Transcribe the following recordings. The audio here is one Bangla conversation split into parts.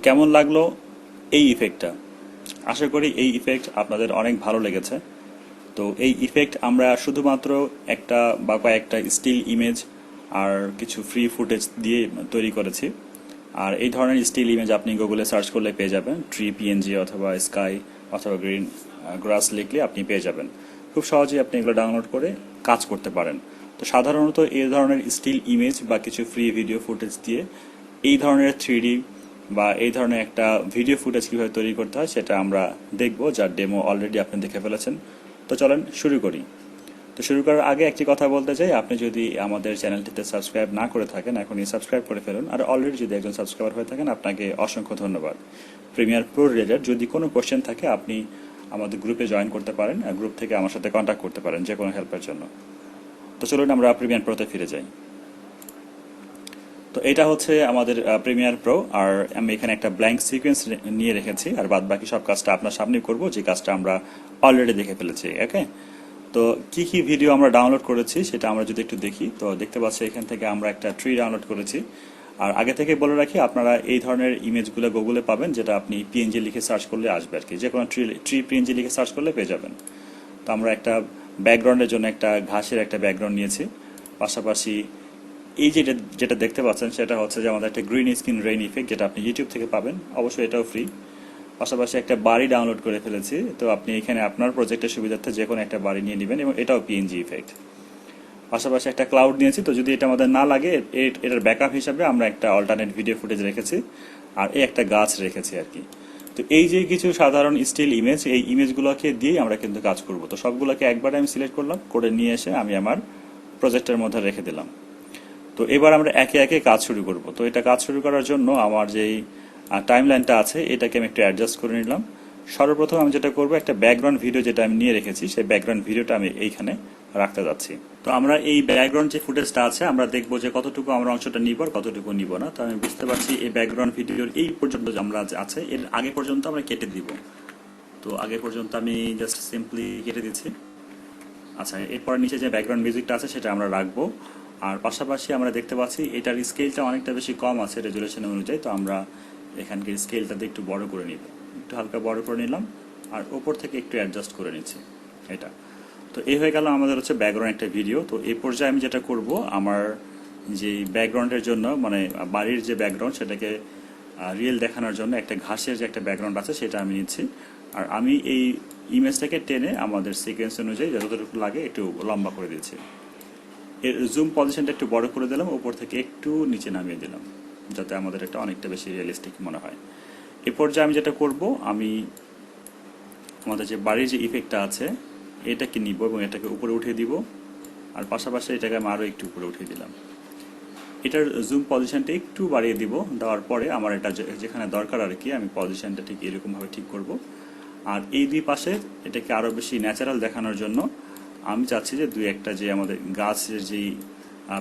কেমন লাগলো এই ইফেক্টটা? আশা করি এই ইফেক্ট আপনাদের অনেক ভালো লেগেছে। তো এই ইফেক্ট আমরা শুধুমাত্র একটা বা কয়েকটা স্টিল ইমেজ আর কিছু ফ্রি ফুটেজ দিয়ে তৈরি করেছি। আর এই ধরনের স্টিল ইমেজ আপনি গুগলে সার্চ করলে পেয়ে যাবেন। ট্রি পিএনজি অথবা স্কাই অথবা গ্রিন গ্রাস লিখলে আপনি পেয়ে যাবেন। খুব সহজেই আপনি এগুলো ডাউনলোড করে কাজ করতে পারেন। তো সাধারণত এই ধরনের স্টিল ইমেজ বা কিছু ফ্রি ভিডিও ফুটেজ দিয়ে এই ধরনের থ্রিডি বা এই ধরনের একটা ভিডিও ফুটেজ কীভাবে তৈরি করতে হয় সেটা আমরা দেখব, যার ডেমো অলরেডি আপনি দেখে ফেলেছেন। তো চলেন শুরু করি। তো শুরু করার আগে একটি কথা বলতে চাই, আপনি যদি আমাদের চ্যানেলটিতে সাবস্ক্রাইব না করে থাকেন এখনই সাবস্ক্রাইব করে ফেলুন। আর অলরেডি যদি একজন সাবস্ক্রাইবার হয়ে থাকেন আপনাকে অসংখ্য ধন্যবাদ। প্রিমিয়ার প্রো রিলেটেড যদি কোনো কোশ্চেন থাকে আপনি আমাদের গ্রুপে জয়েন করতে পারেন, আর গ্রুপ থেকে আমার সাথে কন্ট্যাক্ট করতে পারেন যে কোনো হেল্পের জন্য। তো চলুন আমরা প্রিমিয়ার প্রোতে ফিরে যাই। তো এটা হচ্ছে আমাদের প্রিমিয়ার প্রো, আর আমি এখানে একটা ব্ল্যাঙ্ক সিকোয়েন্স নিয়ে রেখেছি, আর বাদ বাকি সব কাজটা আপনার সামনে করব যে কাজটা আমরা অলরেডি দেখে ফেলেছি। ওকে, তো কি কি ভিডিও আমরা ডাউনলোড করেছি সেটা আমরা যদি একটু দেখি, তো দেখতে পাচ্ছি এখান থেকে আমরা একটা ট্রি ডাউনলোড করেছি। আর আগে থেকে বলে রাখি, আপনারা এই ধরনের ইমেজগুলো গুগলে পাবেন, যেটা আপনি পিএনজি লিখে সার্চ করলে আসবে আর কি, যে কোনো ট্রি পিএনজি লিখে সার্চ করলে পেয়ে যাবেন। তো আমরা একটা ব্যাকগ্রাউন্ডের জন্য একটা ঘাসের একটা ব্যাকগ্রাউন্ড নিয়েছি। পাশাপাশি এই যেটা দেখতে পাচ্ছেন সেটা হচ্ছে যে আমাদের একটা গ্রিন স্ক্রিন রেইন ইফেক্ট, যেটা আপনি ইউটিউব থেকে পাবেন, অবশ্যই এটাও ফ্রি। পাশাপাশি একটা বাড়ি ডাউনলোড করে ফেলেছি, তো আপনি এখানে আপনার প্রজেক্টের সুবিধার্থে যে কোনো একটা বাড়ি নিয়ে নেবেন, এবং এটাও পিএনজি ইফেক্ট। পাশাপাশি একটা ক্লাউড নিয়েছি, তো যদি এটা আমাদের না লাগে এটার ব্যাকআপ হিসাবে আমরা একটা অল্টারনেট ভিডিও ফুটেজ রেখেছি, আর এই একটা গাছ রেখেছি আর কি। তো এই যে কিছু সাধারণ স্টিল ইমেজ, এই ইমেজগুলোকে দিয়েই আমরা কিন্তু কাজ করব। তো সবগুলোকে একবারে আমি সিলেক্ট করলাম, করে নিয়ে এসে আমি আমার প্রজেক্টের মধ্যে রেখে দিলাম। তো এবার আমরা একে একে কাজ শুরু করব। তো এটা কাজ শুরু করার জন্য আমার যেই টাইম লাইনটা আছে এটাকে আমি একটু অ্যাডজাস্ট করে নিলাম। সর্বপ্রথম আমি যেটা করব, একটা ব্যাকগ্রাউন্ড ভিডিও যেটা আমি নিয়ে রেখেছি সেই ব্যাকগ্রাউন্ড ভিডিওটা আমি এইখানে রাখতে যাচ্ছি। তো আমরা এই ব্যাকগ্রাউন্ড যে ফুটেজটা আছে আমরা দেখবো যে কতটুকু আমরা অংশটা নিব আর কতটুকু নিব না। তো আমি বুঝতে পারছি এই ব্যাকগ্রাউন্ড ভিডিওর এই পর্যন্ত আমরা আছে, এর আগে পর্যন্ত আমরা কেটে দিব। তো আগে পর্যন্ত আমি জাস্ট সিম্পলি কেটে দিচ্ছি। আচ্ছা, এরপর নিচে যে ব্যাকগ্রাউন্ড মিউজিকটা আছে সেটা আমরা রাখবো। আর পাশাপাশি আমরা দেখতে পাচ্ছি এটার স্কেলটা অনেকটা বেশি কম আছে রেজুলেশন অনুযায়ী, তো আমরা এখানকার স্কেলটাতে একটু বড় করে নিব, একটু হালকা বড় করে নিলাম, আর ওপর থেকে একটু অ্যাডজাস্ট করে নিচ্ছি এটা। তো এই হয়ে গেল আমাদের হচ্ছে ব্যাকগ্রাউন্ড একটা ভিডিও। তো এই পর্যায়ে আমি যেটা করব, আমার যে ব্যাকগ্রাউন্ডের জন্য মানে বাড়ির যে ব্যাকগ্রাউন্ড সেটাকে রিয়েল দেখানোর জন্য একটা ঘাসের যে একটা ব্যাকগ্রাউন্ড আছে সেটা আমি নিচ্ছি। আর আমি এই ইমেজটাকে টেনে আমাদের সিকোয়েন্স অনুযায়ী যতটুকু লাগে একটু লম্বা করে দিচ্ছি। এর জুম পজিশনটা একটু বড় করে দিলাম, উপর থেকে একটু নিচে নামিয়ে দিলাম, যাতে আমাদের এটা অনেকটা বেশি রিয়েলিস্টিক মনে হয়। এ পর্যায়ে আমি যেটা করব, আমি আমাদের যে বাড়ির যে ইফেক্টটা আছে এটাকে নিব এবং এটাকে উপরে উঠিয়ে দিব, আর পাশাপাশি এটাকে আমি আরও একটু উপরে উঠিয়ে দিলাম। এটার জুম পজিশনটা একটু বাড়িয়ে দিব, দেওয়ার পরে আমার এটা যেখানে দরকার আর কি আমি পজিশনটা ঠিক এরকমভাবে ঠিক করব। আর এই দুই পাশে এটাকে আরও বেশি ন্যাচারাল দেখানোর জন্য আমি চাচ্ছি যে দুই একটা যে আমাদের গাছের যেই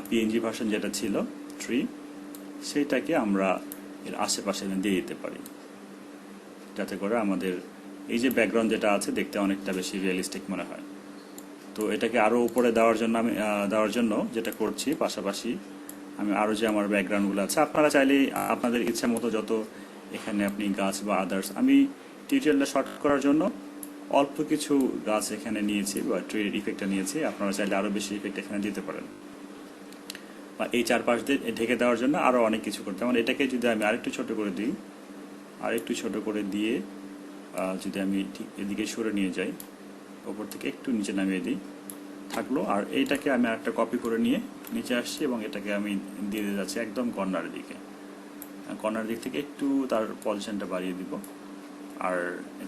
পিএনজি ভার্সন যেটা ছিল ট্রি, সেইটাকে আমরা এর আশেপাশে দিয়ে দিতে পারি, যাতে করে আমাদের এই যে ব্যাকগ্রাউন্ড যেটা আছে দেখতে অনেকটা বেশি রিয়েলিস্টিক মনে হয়। তো এটাকে আরও উপরে দেওয়ার জন্য যেটা করছি, পাশাপাশি আমি আরও যে আমার ব্যাকগ্রাউন্ডগুলো আছে আপনারা চাইলে আপনাদের ইচ্ছা মতো যত এখানে আপনি গাছ বা আদার্স, আমি টিউটোরিয়ালটা শর্ট করার জন্য অল্প কিছু গাছ এখানে নিয়েছি বা ট্রির ইফেক্টটা নিয়েছি, আপনারা চাইলে আরও বেশি ইফেক্ট এখানে দিতে পারেন। বা এই চারপাশ দিয়ে ঢেকে দেওয়ার জন্য আরও অনেক কিছু করতে, মানে এটাকে যদি আমি আরেকটু ছোট করে দিই, আরেকটু ছোট করে দিয়ে যদি আমি ঠিক এদিকে সরে নিয়ে যাই, ওপর থেকে একটু নিচে নামিয়ে দিই, থাকলো। আর এইটাকে আমি আরেকটা কপি করে নিয়ে নিচে আসছি এবং এটাকে আমি দিয়ে দিয়ে যাচ্ছি একদম কর্নারের দিকে। কর্নার দিক থেকে একটু তার পজিশনটা বাড়িয়ে দিব, আর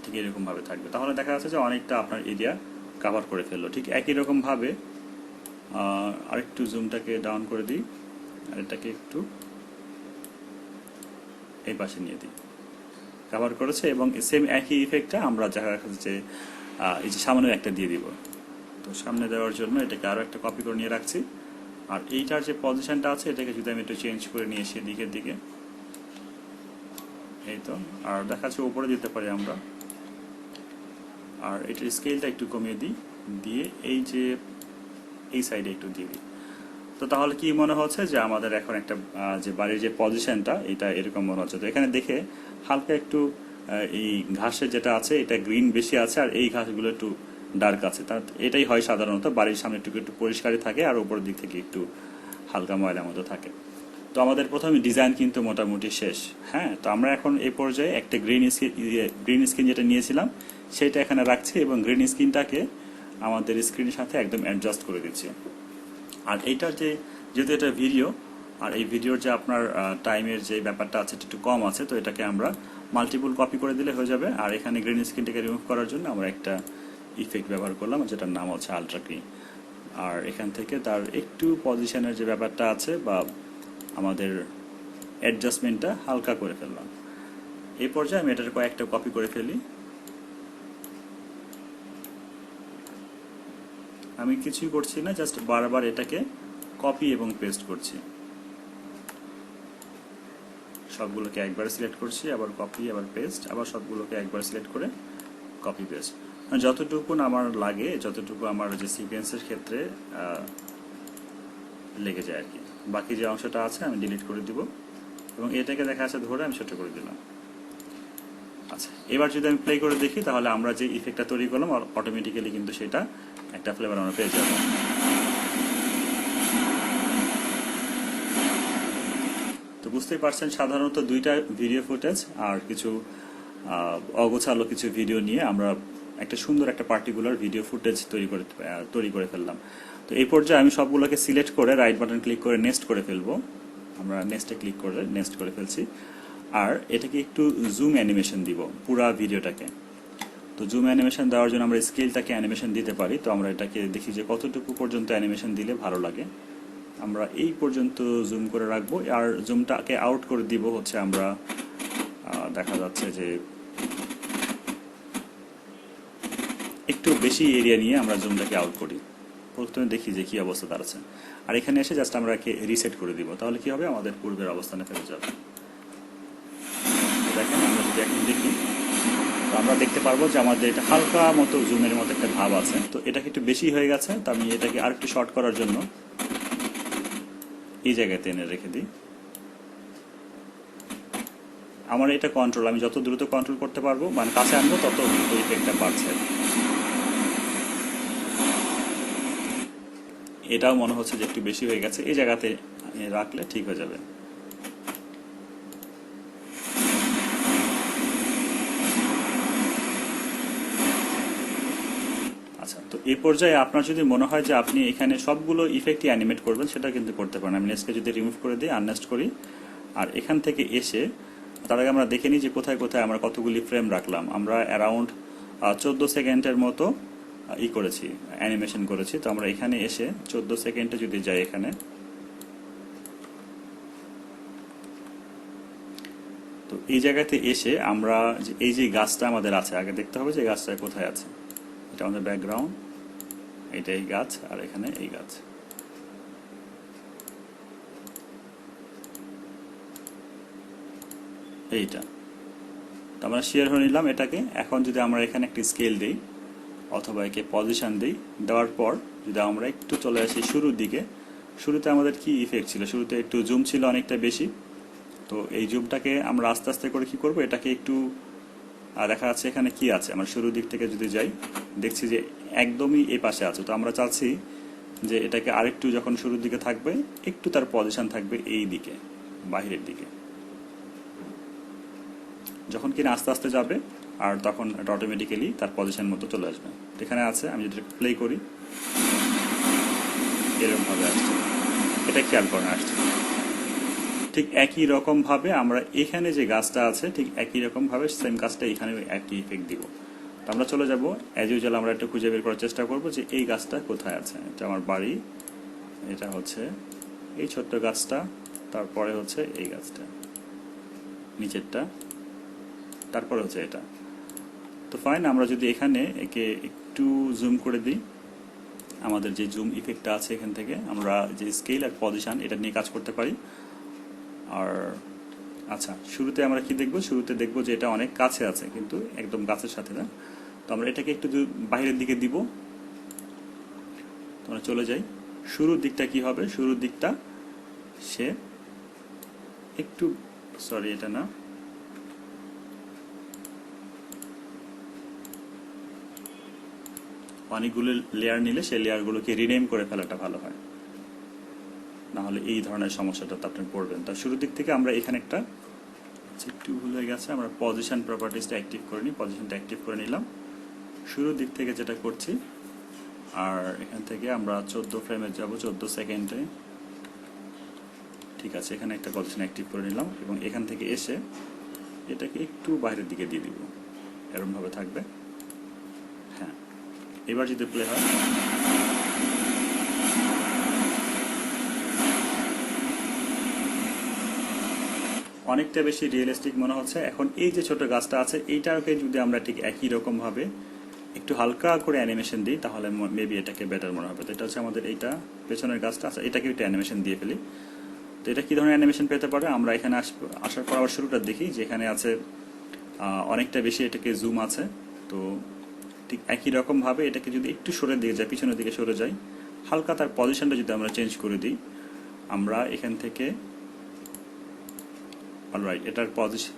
ঠিক এরকমভাবে থাকবে। তাহলে দেখা যাচ্ছে যে অনেকটা আপনার এরিয়া কাভার করে ফেললো। ঠিক একই রকমভাবে আরেকটু জুমটাকে ডাউন করে দিই, আর এটাকে একটু এই পাশে নিয়ে দিই, কাভার করেছে। এবং সেম একই ইফেক্টটা আমরা দেখা যাচ্ছে এই যে সামনে একটা দিয়ে দিব। তো সামনে দেওয়ার জন্য এটাকে আরও একটা কপি করে নিয়ে রাখছি। আর এইটার যে পজিশনটা আছে এটাকে যদি আমি একটু চেঞ্জ করে নিয়ে এসে দিকের দিকে, এই তো, আর দেখা যাচ্ছে উপরে দিতে পারি আমরা। আর এটার স্কেলটা একটু কমিয়ে দিই, দিয়ে এই যে এই সাইডে একটু দিয়ে দিই। তো তাহলে কি মনে হচ্ছে যে আমাদের এখন একটা যে বাড়ির যে পজিশনটা এটা এরকম মনে হচ্ছে। তো এখানে দেখে হালকা একটু এই ঘাসের যেটা আছে এটা গ্রিন বেশি আছে, আর এই ঘাসগুলো একটু ডার্ক আছে। তার এটাই হয় সাধারণত, বাড়ির সামনে একটু একটু পরিষ্কারই থাকে আর উপরের দিক থেকে একটু হালকা ময়লা মতো থাকে। তো আমাদের প্রথমে ডিজাইন কিন্তু মোটামুটি শেষ। হ্যাঁ, তো আমরা এখন এই পর্যায়ে একটা গ্রিন স্ক্রিন যেটা নিয়েছিলাম সেটা এখানে রাখছি এবং গ্রিন স্ক্রিনটাকে আমাদের স্ক্রিনের সাথে একদম অ্যাডজাস্ট করে দিচ্ছি। আর এইটার যেহেতু এটা ভিডিও, আর এই ভিডিওর যে আপনার টাইমের যে ব্যাপারটা আছে এটা একটু কম আছে, তো এটাকে আমরা মাল্টিপল কপি করে দিলে হয়ে যাবে। আর এখানে গ্রিন স্ক্রিনটাকে রিমুভ করার জন্য আমরা একটা ইফেক্ট ব্যবহার করলাম যেটার নাম হচ্ছে আলট্রা গ্রিন। আর এখান থেকে তার একটু পজিশনের যে ব্যাপারটা আছে বা আমাদের অ্যাডজাস্টমেন্টটা হালকা করে ফেললাম। এই পর্যায়ে আমি এটার কয়েকটা কপি করে ফেলি। আমি কিছুই করছি না, জাস্ট বারবার এটাকে কপি এবং পেস্ট করছি। সবগুলোকে একবার সিলেক্ট করছি, আবার কপি, আবার পেস্ট, আবার সবগুলোকে একবার সিলেক্ট করে কপি পেস্ট। যতটুকু আমার লাগে, যতটুকু আমার যে সিকোয়েন্সের ক্ষেত্রে লেগে যায় আর কি। বাকি যে অংশটা আছে আমি ডিলিট করে দিব এবং এটাকে দেখা যাচ্ছে ধরে আমি ছোট করে দিলাম। আচ্ছা, এবার যদি আমি প্লে করে দেখি তাহলে আমরা যে ইফেক্টটা তৈরি করলাম অটোমেটিক্যালি কিন্তু সেটা একটা ফ্লেভার আমরা পেয়ে যাব। তো বুঝতেই পারছেন সাধারণত দুইটা ভিডিও ফুটেজ আর কিছু অগোছালো কিছু ভিডিও নিয়ে আমরা একটা সুন্দর একটা পার্টিকুলার ভিডিও ফুটেজ তৈরি করে ফেললাম। তো এই পর্যায়ে আমি সবগুলোকে সিলেক্ট করে রাইট বাটন ক্লিক করে নেক্সট করে ফেলবো। আমরা নেক্সটে ক্লিক করে নেক্সট করে ফেলছি। আর এটাকে একটু জুম অ্যানিমেশন দিব পুরা ভিডিওটাকে। তো জুম অ্যানিমেশন দেওয়ার জন্য আমরা স্কেলটাকে অ্যানিমেশন দিতে পারি। তো আমরা এটাকে দেখি যে কতটুকু পর্যন্ত অ্যানিমেশন দিলে ভালো লাগে। আমরা এই পর্যন্ত জুম করে রাখবো। আর জুমটাকে আউট করে দিব হচ্ছে আমরা দেখা যাচ্ছে যে একটু বেশি এরিয়া নিয়ে আমরা জুমটাকে আউট করি। প্রথমে দেখি যে কি অবস্থা দাঁড়াচ্ছে। আর এখানে এসে জাস্ট আমরা রিসেট করে দিব, তাহলে কি হবে, আমাদের পূর্বের অবস্থানে ফেরত যাবে। দেখেন আমরা যদি এখন দেখি তো আমরা দেখতে পারবো যে আমাদের এটা হালকা মতো জুমের মতো একটা ভাব আছে। তো এটাকে একটু বেশি হয়ে গেছে, তো আমি এটাকে আর একটু শর্ট করার জন্য এই জায়গাতে এনে রেখে দিই। আমার এটা কন্ট্রোল, আমি যত দ্রুত কন্ট্রোল করতে পারবো মানে কাছে আনবো তত দ্রুত ইফেক্টটা বাড়ছে। এটাও মনে হচ্ছে যে একটু বেশি হয়ে গেছে, এই জায়গাতে রাখলে ঠিক হয়ে যাবে। আচ্ছা, তো এই পর্যায়ে আপনার যদি মনে হয় যে আপনি এখানে সবগুলো ইফেক্টই অ্যানিমেট করবেন সেটা কিন্তু করতে পারেন। আমি নেক্সটকে যদি রিমুভ করে দিই, আননেক্সট করি, আর এখান থেকে এসে তার আগে আমরা দেখে নিই যে কোথায় কোথায় আমরা কতগুলি ফ্রেম রাখলাম। আমরা অ্যারাউন্ড 14 সেকেন্ডের মতো করেছি, অ্যানিমেশন করেছি। তো আমরা এখানে এসে 14 সেকেন্ডে যদি যাই, এখানে তো এই জায়গাতে এসে আমরা এই যে গাছটা আমাদের আছে, আগে দেখতে হবে যে গাছটা কোথায় আছে। এটা আমাদের ব্যাকগ্রাউন্ড, এটা এই গাছ, আর এখানে এই গাছ। এইটা তো আমরা শেয়ার হয়ে নিলাম এটাকে। এখন যদি আমরা এখানে একটি স্কেল দিই অথবা একে পজিশন দিই, দেওয়ার পর যদি আমরা একটু চলে আসি শুরুর দিকে, শুরুতে আমাদের কি ইফেক্ট ছিল, শুরুতে একটু জুম ছিল অনেকটা বেশি। তো এই জুমটাকে আমরা আস্তে আস্তে করে কি করব, এটাকে একটু দেখা যাচ্ছে এখানে কি আছে। আমরা শুরুর দিক থেকে যদি যাই দেখছি যে একদমই এই পাশে আছে। তো আমরা চাচ্ছি যে এটাকে আরেকটু, যখন শুরুর দিকে থাকবে একটু তার পজিশন থাকবে এই দিকে, বাহিরের দিকে। যখন কিনা আস্তে আস্তে যাবে আর তখন এটা অটোমেটিক্যালি তার পজিশন মতো চলে আসবে। এখানে আছে, আমি যদি প্লে করি এরকম ভাবে আসছে, এটা খেয়াল করে আসছে। ঠিক একই রকম ভাবে আমরা এখানে যে গাছটা আছে ঠিক একই রকম ভাবে সেম গাছটা এখানে একই ইফেক্ট দিব। তো আমরা চলে যাব অ্যাজ ইউজুয়াল, আমরা একটু খুঁজে বের করার চেষ্টা করব যে এই গাছটা কোথায় আছে। এটা আমার বাড়ি, এটা হচ্ছে এই ছোট্ট গাছটা, তারপরে হচ্ছে এই গাছটা নিচেরটা, তারপরে হচ্ছে এটা। তো ফাইন, আমরা যদি এখানে একে একটু জুম করে দিই, আমাদের যে জুম ইফেক্টটা আছে এখান থেকে আমরা যে স্কেল আর পজিশন এটা নিয়ে কাজ করতে পারি। আর আচ্ছা, শুরুতে আমরা কি দেখব, শুরুতে দেখব যে এটা অনেক কাছে আছে কিন্তু একদম গাছের সাথে না। তো আমরা এটাকে একটু বাইরের দিকে দিব। তো আমরা চলে যাই শুরুর দিকটা কি হবে, শুরুর দিকটা সে একটু, সরি এটা না, অনেকগুলো লেয়ার নিলে সেই লেয়ারগুলোকে রিনেম করে ফেলাটা ভালো হয়, না হলে এই ধরনের সমস্যাটাতে আপনি পড়বেন। তার শুরুর দিক থেকে আমরা এখানে একটা একটু ভুল হয়ে গেছে, আমরা পজিশন প্রপার্টিসটা অ্যাক্টিভ করে নিই, পজিশনটা অ্যাক্টিভ করে নিলাম শুরুর দিক থেকে যেটা করছি। আর এখান থেকে আমরা 14 ফ্রেমে যাব, 14 সেকেন্ডে, ঠিক আছে। এখানে একটা পজিশন অ্যাক্টিভ করে নিলাম এবং এখান থেকে এসে এটাকে একটু বাইরের দিকে দিয়ে দিব, এরকমভাবে থাকবে। হ্যাঁ, এবার যদি প্লে হয়, অনেকটা বেশি রিয়েলিস্টিক মনে হচ্ছে। এখন এই যে ছোট গাছটা আছে এইটাকে যদি আমরা ঠিক একই রকম ভাবে একটু হালকা করে অ্যানিমেশন দিই তাহলে মেবি এটাকে বেটার মনে হবে। তো এটা হচ্ছে আমাদের এইটা পেছনের গাছটা আছে, এটাকে একটু অ্যানিমেশন দিয়ে ফেলি। তো এটা কি ধরনের অ্যানিমেশন পেতে পারে, আমরা এখানে আসার পর আবার শুরুটা দেখি যে এখানে আছে অনেকটা বেশি এটাকে জুম আছে। তো ঠিক একই রকম ভাবে এটাকে যদি একটু সরে দিয়ে যায়, পিছনের দিকে সরে যায়, হালকা তার পজিশনটা যদি আমরা চেঞ্জ করে দিই, আমরা এখান থেকে অলরাইট এটার পজিশন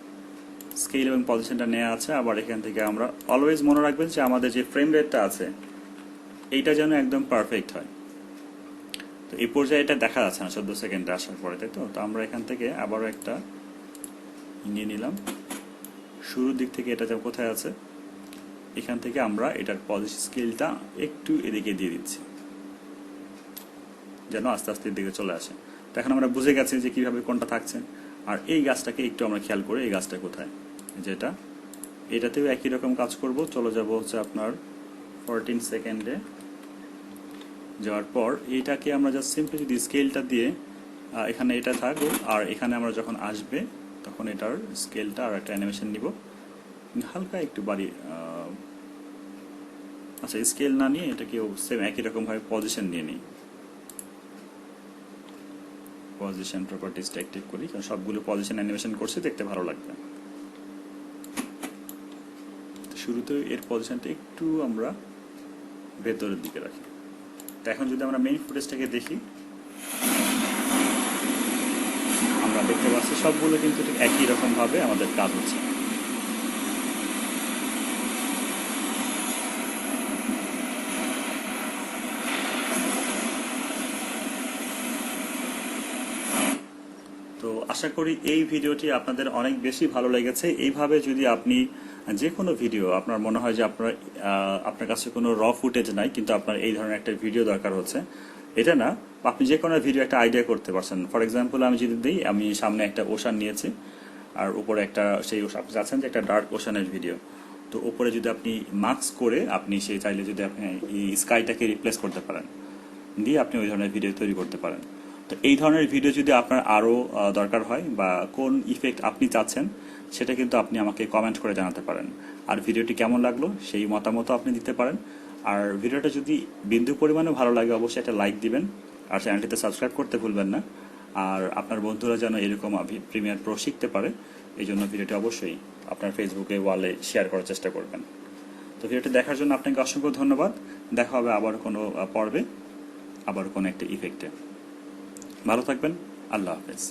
স্কেল এবং পজিশনটা নেওয়া আছে। আবার এখান থেকে আমরা অলওয়েজ মনে রাখবেন যে আমাদের যে ফ্রেম রেটটা আছে এইটা যেন একদম পারফেক্ট হয়। তো এই পর্যায়ে এটা দেখা যাচ্ছে না 14 সেকেন্ডে আসার পরে, তাই তো। তো আমরা এখান থেকে আবারও একটা নিয়ে নিলাম, শুরুর দিক থেকে এটা কোথায় আছে, এখান থেকে আমরা এটার পজিশন স্কেলটা একটু এদিকে দিয়ে দিচ্ছি যেন আস্তে আস্তে এদিকে চলে আসে। তো এখন আমরা বুঝে গেছি যে কিভাবে কোনটা থাকছে। আর এই গাছটাকে একটু আমরা খেয়াল করে, এই গাছটা কোথায়, যেটা এটাতেও একই রকম কাজ করব। চলে যাব হচ্ছে আপনার 14 সেকেন্ডে যাওয়ার পর এইটাকে আমরা জাস্ট সিম্পলি যদি স্কেলটা দিয়ে এখানে এটা থাকবো, আর এখানে আমরা যখন আসবে তখন এটার স্কেলটা আর একটা অ্যানিমেশন নিব, হালকা একটু বাড়ি, আচ্ছা স্কেল না নিয়ে এটাকেও সেম একই রকমভাবে পজিশন নিয়ে নিই, পজিশন প্রপার্টিসটা অ্যাক্টিভ করি, কারণ সবগুলো পজিশন অ্যানিমেশন করছে, দেখতে ভালো লাগবে। শুরুতে এর পজিশনটা একটু আমরা ভেতরের দিকে রাখি। তো এখন যদি আমরা মেইন ফুটেজটাকে দেখি, আমরা দেখতে পাচ্ছি সবগুলো কিন্তু ঠিক একই রকম ভাবে আমাদের কাজ হচ্ছে। তো আশা করি এই ভিডিওটি আপনাদের অনেক বেশি ভালো লেগেছে। এইভাবে যদি আপনি যে কোনো ভিডিও, আপনার মনে হয় যে আপনার কাছে কোনো র ফুটেজ নাই কিন্তু আপনার এই ধরনের একটা ভিডিও দরকার হচ্ছে, এটা না, আপনি যে কোনো ভিডিও একটা আইডিয়া করতে পারছেন। ফর এক্সাম্পল আমি যদি দিই, আমি সামনে একটা ওশান নিয়েছি আর উপরে একটা সেই আপনি চাচ্ছেন যে একটা ডার্ক ওশানের ভিডিও, তো উপরে যদি আপনি মাস্ক করে আপনি সেই চাইলে যদি আপনি এই স্কাইটাকে রিপ্লেস করতে পারেন, দিয়ে আপনি ওই ধরনের ভিডিও তৈরি করতে পারেন। তো এই ধরনের ভিডিও যদি আপনার আরও দরকার হয় বা কোন ইফেক্ট আপনি চাচ্ছেন সেটা কিন্তু আপনি আমাকে কমেন্ট করে জানাতে পারেন। আর ভিডিওটি কেমন লাগলো সেই মতামতও আপনি দিতে পারেন। আর ভিডিওটা যদি বিন্দু পরিমাণে ভালো লাগে অবশ্যই একটা লাইক দিবেন, আর চ্যানেলটিতে সাবস্ক্রাইব করতে ভুলবেন না। আর আপনার বন্ধুরা যেন এরকম প্রিমিয়ার প্রো শিখতে পারে এই জন্য ভিডিওটি অবশ্যই আপনার ফেসবুকে ওয়ালে শেয়ার করার চেষ্টা করবেন। তো ভিডিওটি দেখার জন্য আপনাকে অসংখ্য ধন্যবাদ। দেখা হবে আবার কোনো পর্বে, আবার কোনো একটা ইফেক্টে। ভালো থাকবেন, আল্লাহ হাফেজ।